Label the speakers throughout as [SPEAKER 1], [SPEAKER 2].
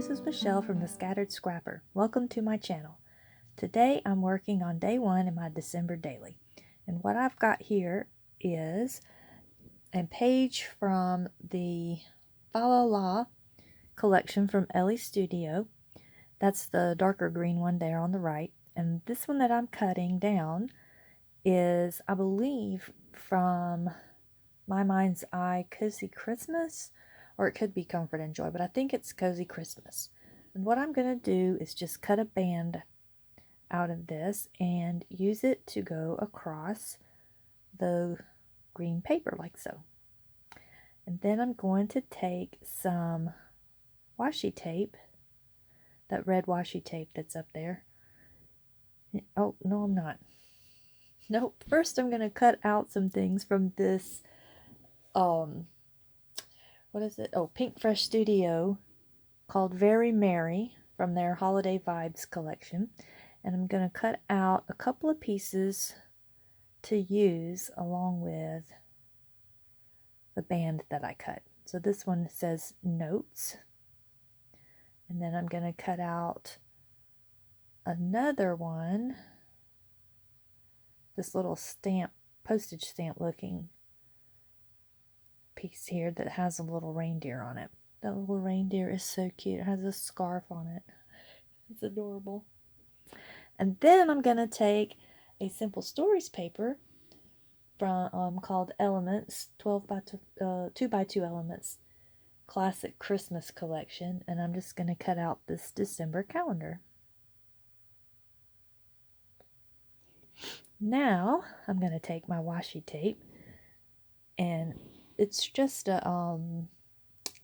[SPEAKER 1] this is Michelle from the Scattered Scrapper. Welcome to my channel. Today I'm working on day 1 in my December daily. And what I've got here is a page from the Fa La La collection from Ellie Studio. That's the darker green one there on the right. And this one that I'm cutting down is, I believe, from My Mind's Eye Cozy Christmas, or it could be Comfort and Joy, but I think it's Cozy Christmas. And what I'm going to do is just cut a band out of this and use it to go across the green paper like so. And then I'm going to take some washi tape, that red washi tape that's up there. Oh, no, I'm not. Nope. First I'm going to cut out some things from this what is it? Oh, Pink Fresh Studio, called Very Merry, from their Holiday Vibes collection. And I'm going to cut out a couple of pieces to use along with the band that I cut. So this one says Notes. And then I'm going to cut out another one, this little stamp, postage stamp looking piece here that has a little reindeer on it. That little reindeer is so cute. It has a scarf on it. It's adorable. And then I'm going to take a Simple Stories paper from called Elements, 2 by 2 Elements Classic Christmas Collection, and I'm just going to cut out this December calendar. Now I'm going to take my washi tape, and it's just a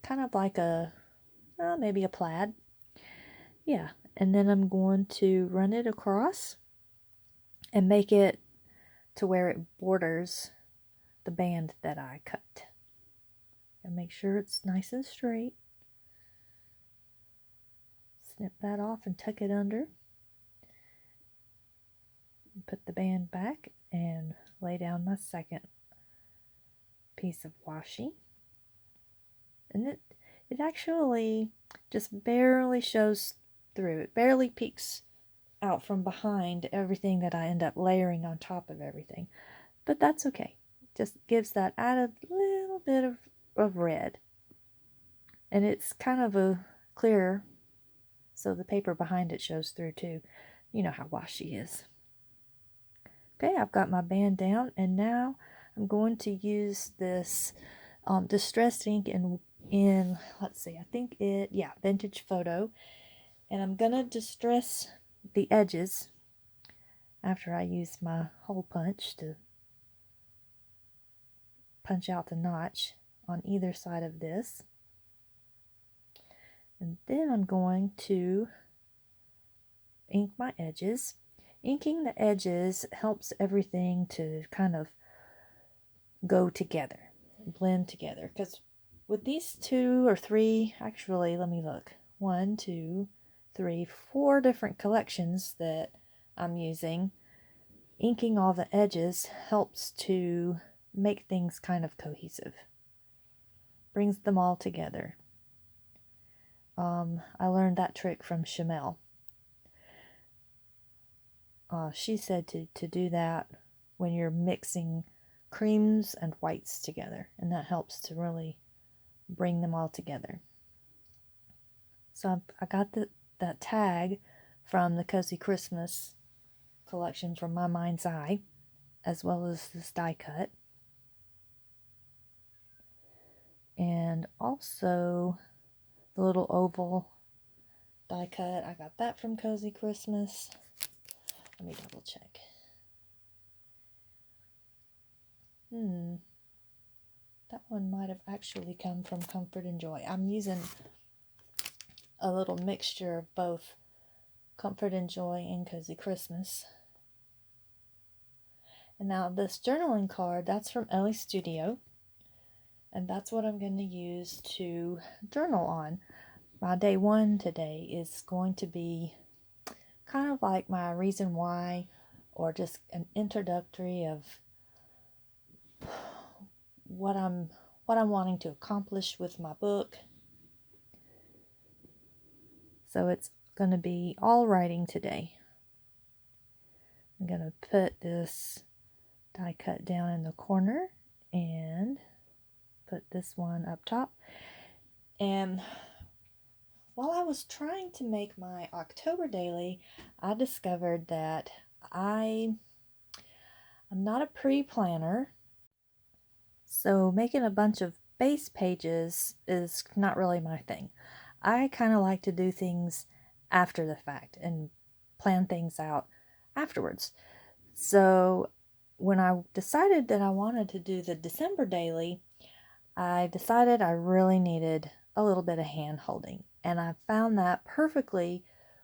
[SPEAKER 1] kind of like a maybe a plaid. Yeah, and then I'm going to run it across and make it to where it borders the band that I cut. And make sure it's nice and straight. Snip that off and tuck it under. Put the band back and lay down my second piece of washi. And it actually just barely shows through. It barely peeks out from behind everything that I end up layering on top of everything. But that's okay. Just gives that added little bit of red. And it's kind of a clearer, so the paper behind it shows through too. You know how washi is. Okay, I've got my band down, and now I'm going to use this distressed ink in let's see, I think Vintage Photo. And I'm going to distress the edges after I use my hole punch to punch out the notch on either side of this. And then I'm going to ink my edges. Inking the edges helps everything to kind of go together, blend together. Because with these 2 or 3, actually, let me look. 1, 2, 3, 4 different collections that I'm using, inking all the edges helps to make things kind of cohesive. Brings them all together. I learned that trick from Shimelle. She said to do that when you're mixing creams and whites together, and that helps to really bring them all together. So I got that tag from the Cozy Christmas collection from My Mind's Eye, as well as this die cut. And also the little oval die cut, I got that from Cozy Christmas. Let me double check. That one might have actually come from Comfort and Joy. I'm using a little mixture of both Comfort and Joy and Cozy Christmas. And now this journaling card, that's from Ellie Studio. And that's what I'm going to use to journal on. My day 1 today is going to be kind of like my reason why, or just an introductory of what I'm wanting to accomplish with my book. So it's going to be all writing today. I'm going to put this die cut down in the corner and put this one up top. And while I was trying to make my October daily, I discovered that I'm not a pre-planner, so making a bunch of base pages is not really my thing. I kind of like to do things after the fact and plan things out afterwards. So when I decided that I wanted to do the December daily, I decided I really needed a little bit of hand holding. And I found that perfectly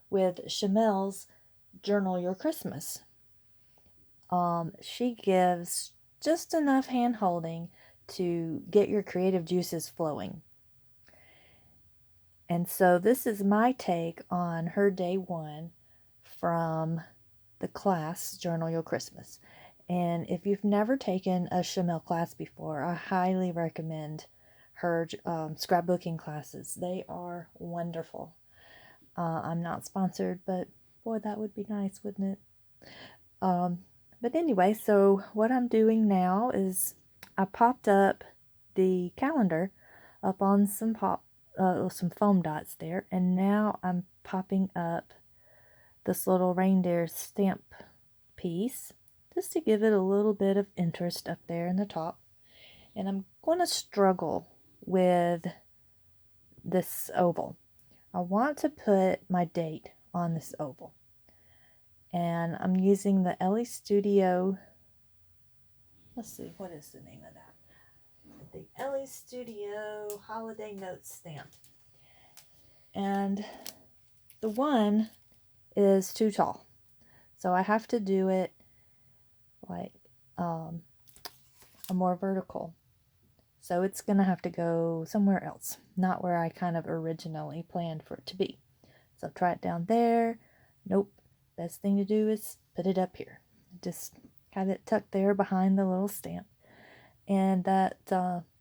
[SPEAKER 1] with Shimelle's Journal Your Christmas. She gives just enough hand holding to get your creative juices flowing. And so this is my take on her day one from the class Journal Your Christmas. And if you've never taken a Shimelle class before, I highly recommend her scrapbooking classes. They are wonderful. I'm not sponsored, but boy, that would be nice, wouldn't it? But anyway, so what I'm doing now is I popped up the calendar up on some foam dots there, and now I'm popping up this little reindeer stamp piece just to give it a little bit of interest up there in the top. And I'm going to struggle with this oval. I want to put my date on this oval. And I'm using the Ellie Studio, let's see, what is the name of that? The Ellie Studio Holiday Notes stamp. And the one is too tall. So I have to do it like a more vertical. So it's going to have to go somewhere else, not where I kind of originally planned for it to be. So try it down there. Nope. Best thing to do is put it up here. Just have it tucked there behind the little stamp. And that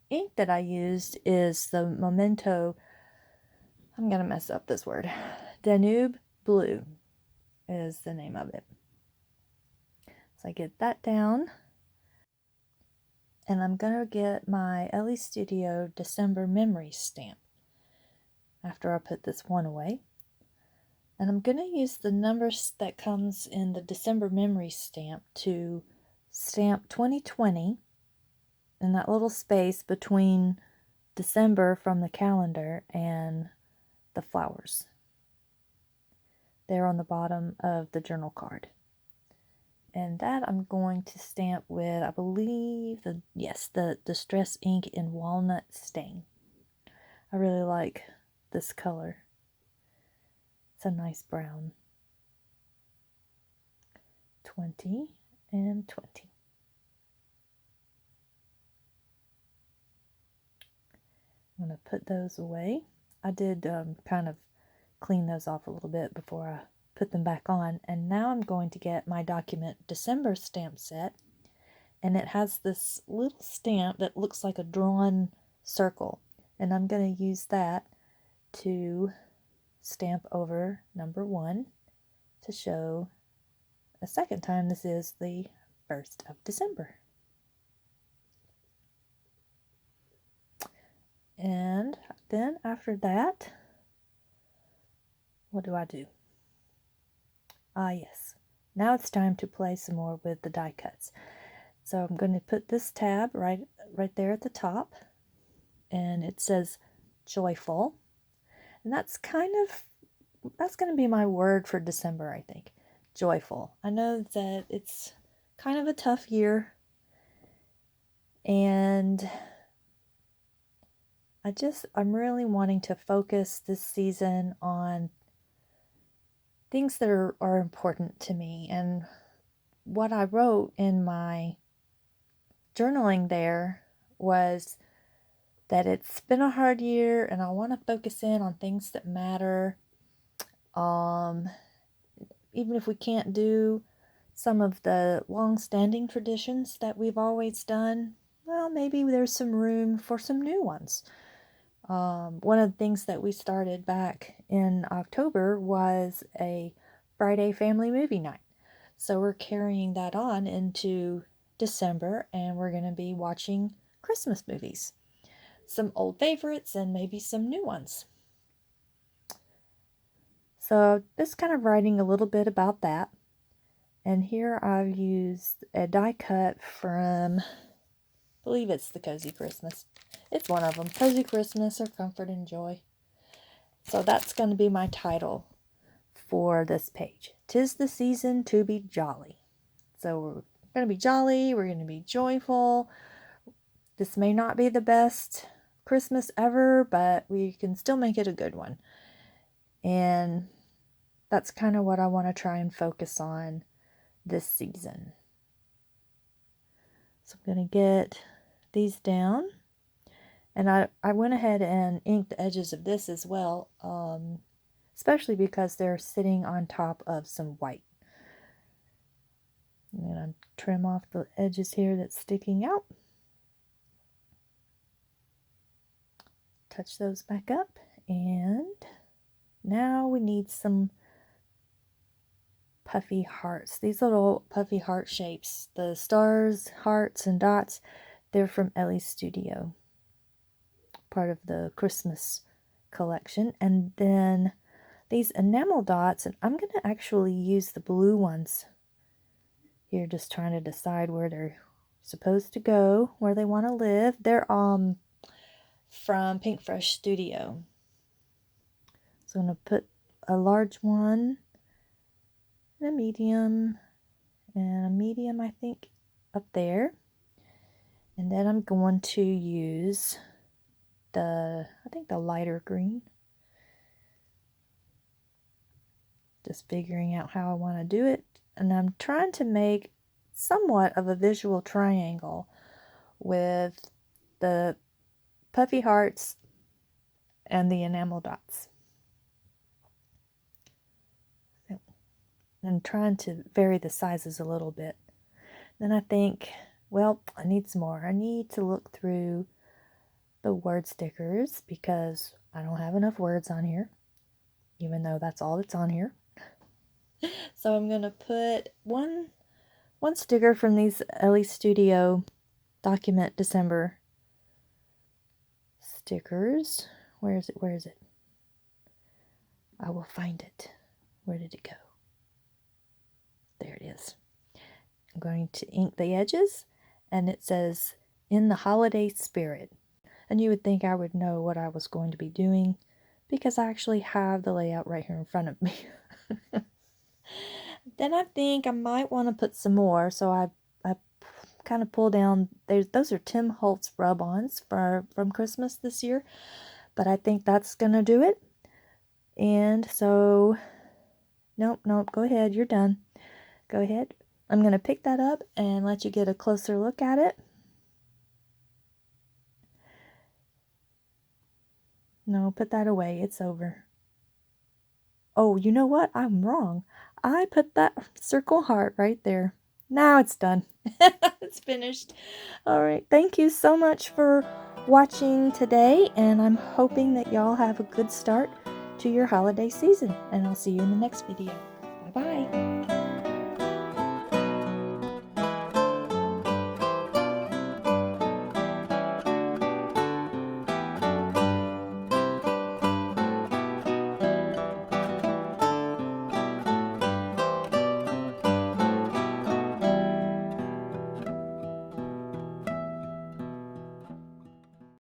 [SPEAKER 1] ink that I used is the Memento, I'm going to mess up this word, Danube Blue is the name of it. So I get that down. And I'm going to get my Ellie Studio December Memory stamp after I put this one away. And I'm going to use the numbers that comes in the December Memory stamp to stamp 2020 in that little space between December from the calendar and the flowers there on the bottom of the journal card. And that I'm going to stamp with, I believe, the Distress ink in Walnut Stain. I really like this color. It's a nice brown. 20 and 20. I'm going to put those away. I did kind of clean those off a little bit before I put them back on. And now I'm going to get my document December stamp set. And it has this little stamp that looks like a drawn circle. And I'm going to use that to stamp over number 1 to show a second time this is the 1st of December. And then after that, what do I do? Ah, yes. Now it's time to play some more with the die cuts. So I'm going to put this tab right there at the top, and it says joyful. And that's going to be my word for December, I think. Joyful. I know that it's kind of a tough year, and I'm really wanting to focus this season on things that are important to me. And what I wrote in my journaling there was that it's been a hard year and I want to focus in on things that matter. Even if we can't do some of the long-standing traditions that we've always done, well, maybe there's some room for some new ones. One of the things that we started back in October was a Friday family movie night. So we're carrying that on into December, and we're going to be watching Christmas movies. Some old favorites and maybe some new ones. So just kind of writing a little bit about that. And here I've used a die cut from, I believe it's the Cozy Christmas. It's one of them, Cozy Christmas or Comfort and Joy. So that's going to be my title for this page. 'Tis the season to be jolly. So we're going to be jolly, we're going to be joyful. This may not be the best Christmas ever, but we can still make it a good one. And that's kind of what I want to try and focus on this season. So I'm going to get these down. And I went ahead and inked the edges of this as well, especially because they're sitting on top of some white. I'm going to trim off the edges here that's sticking out. Touch those back up, and now we need some puffy hearts. These little puffy heart shapes, the stars, hearts, and dots, they're from Ellie's Studio, part of the Christmas collection. And then these enamel dots, and I'm going to actually use the blue ones here, just trying to decide where they're supposed to go, where they want to live. They're from Pink Fresh Studio. So I'm going to put a large one, and a medium, I think, up there. And then I'm going to use I think the lighter green. Just figuring out how I want to do it. And I'm trying to make somewhat of a visual triangle with the puffy hearts and the enamel dots. And trying to vary the sizes a little bit. Then I think, well, I need some more. I need to look through the word stickers because I don't have enough words on here, even though that's all that's on here. So I'm going to put one sticker from these Ellie Studio Document December stickers. Where is it? I will find it. Where did it go? There it is. I'm going to ink the edges, and it says, "In the holiday spirit." And you would think I would know what I was going to be doing because I actually have the layout right here in front of me. Then I think I might want to put some more, so I kind of pull down. Those are Tim Holtz rub-ons from Christmas this year, but I think that's gonna do it. And so, nope, go ahead, you're done. Go ahead. I'm gonna pick that up and let you get a closer look at it. No, put that away. It's over. Oh, you know what? I'm wrong. I put that circle heart right there. Now it's done. It's finished. All right. Thank you so much for watching today, and I'm hoping that y'all have a good start to your holiday season, and I'll see you in the next video. Bye-bye.